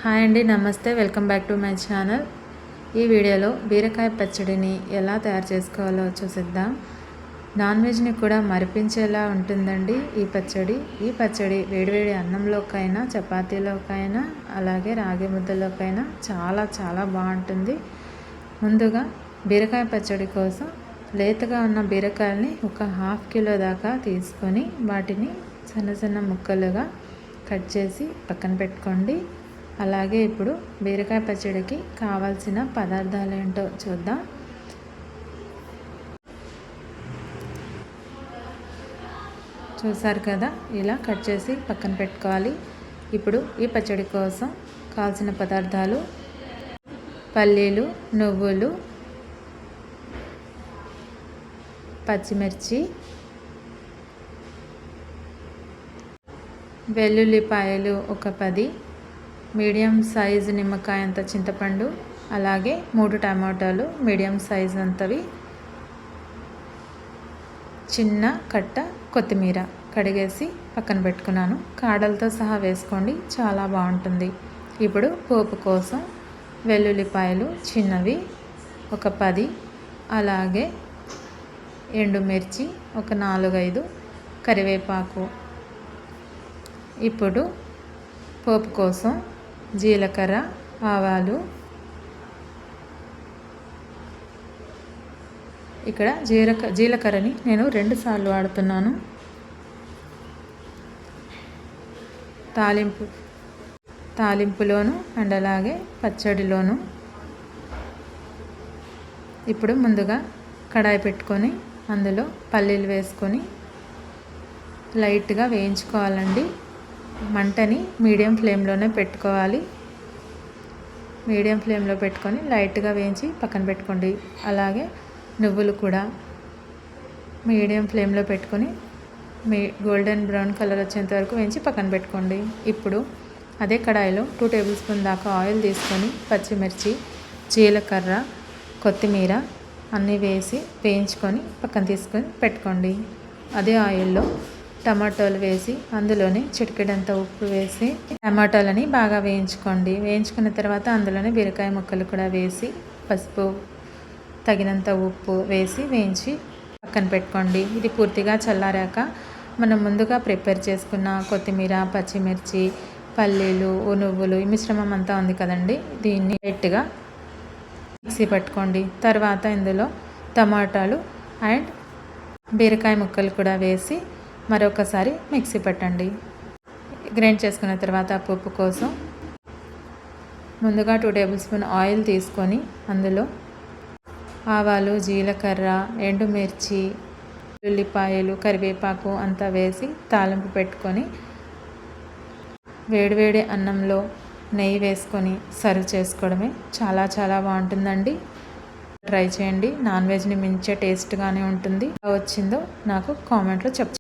Hi అండి, నమస్తే. Welcome back to my channel. ఈ వీడియోలో బీరకాయ పచ్చడిని ఎలా తయారు చేసుకోవాలో చూసిద్దాం. నాన్ వెజ్ని కూడా మరిపించేలా ఉంటుందండి ఈ పచ్చడి వేడివేడి అన్నంలోకైనా, చపాతీలోకైనా, అలాగే రాగి ముద్దలోకైనా చాలా చాలా బాగుంటుంది. ముందుగా బీరకాయ పచ్చడి కోసం లేతగా ఉన్న బీరకాయల్ని ఒక ½ కిలో దాకా తీసుకొని వాటిని చిన్న చిన్న ముక్కలుగా కట్ చేసి పక్కన పెట్టుకోండి. అలాగే ఇప్పుడు బీరకాయ పచ్చడికి కావాల్సిన పదార్థాలు ఏంటో చూద్దాం. చూసారు కదా, ఇలా కట్ చేసి పక్కన పెట్టుకోవాలి. ఇప్పుడు ఈ పచ్చడి కోసం కావాల్సిన పదార్థాలు: పల్లీలు, నువ్వులు, పచ్చిమిర్చి, వెల్లుల్లిపాయలు ఒక 10, మీడియం సైజు నిమ్మకాయ అంత చింతపండు, అలాగే 3 టమాటాలు మీడియం సైజు అంతవి, చిన్న కట్ట కొత్తిమీర కడిగేసి పక్కన పెట్టుకున్నాను. కాడలతో సహా వేసుకోండి, చాలా బాగుంటుంది. ఇప్పుడు పోపు కోసం వెల్లుల్లిపాయలు చిన్నవి ఒక 10, అలాగే ఎండుమిర్చి ఒక 4-5, కరివేపాకు. ఇప్పుడు పోపు కోసం జీలకర్ర, ఆవాలు. ఇక్కడ జీలకర్రని నేను 2 సార్లు వాడుతున్నాను. తాలింపులోను అండ్ అలాగే పచ్చడిలోను. ఇప్పుడు ముందుగా కడాయి పెట్టుకొని అందులో పల్లీలు వేసుకొని లైట్గా వేయించుకోవాలండి. మంటని మీడియం ఫ్లేమ్లోనే పెట్టుకోవాలి. మీడియం ఫ్లేమ్లో పెట్టుకొని లైట్గా వేయించి పక్కన పెట్టుకోండి. అలాగే నువ్వులు కూడా మీడియం ఫ్లేమ్లో పెట్టుకొని గోల్డెన్ బ్రౌన్ కలర్ వచ్చేంత వరకు వేయించి పక్కన పెట్టుకోండి. ఇప్పుడు అదే కడాయిలో 2 టేబుల్ స్పూన్ దాకా ఆయిల్ తీసుకొని పచ్చిమిర్చి, జీలకర్ర, కొత్తిమీర అన్నీ వేసి వేయించుకొని పక్కన తీసుకొని పెట్టుకోండి. అదే ఆయిల్లో టమాటాలు వేసి అందులోనే చిటికెడంత ఉప్పు వేసి టమాటాలని బాగా వేయించుకోండి. వేయించుకున్న తర్వాత అందులోనే బీరకాయ ముక్కలు కూడా వేసి పసుపు, తగినంత ఉప్పు వేసి వేయించి పక్కన పెట్టుకోండి. ఇది పూర్తిగా చల్లారాక మనం ముందుగా ప్రిపేర్ చేసుకున్న కొత్తిమీర, పచ్చిమిర్చి, పల్లీలు, నువ్వులు ఈ మిశ్రమం అంతా ఉంది కదండి, దీన్ని లైట్గా మిక్సీ పట్టుకోండి. తర్వాత ఇందులో టమాటాలు అండ్ బీరకాయ ముక్కలు కూడా వేసి మరొకసారి మిక్సీ పట్టండి. గ్రైండ్ చేసుకున్న తర్వాత పోపు కోసం ముందుగా 2 టేబుల్ స్పూన్ ఆయిల్ తీసుకొని అందులో ఆవాలు, జీలకర్ర, ఎండుమిర్చి, ఉల్లిపాయలు, కరివేపాకు అంతా వేసి తాలింపు పెట్టుకొని వేడివేడి అన్నంలో నెయ్యి వేసుకొని సర్వ్ చేసుకోవడమే. చాలా చాలా బాగుంటుందండి. ట్రై చేయండి. నాన్ వెజ్ని మించే టేస్ట్గానే ఉంటుంది. ఎలా వచ్చిందో నాకు కామెంట్లో చెప్పండి.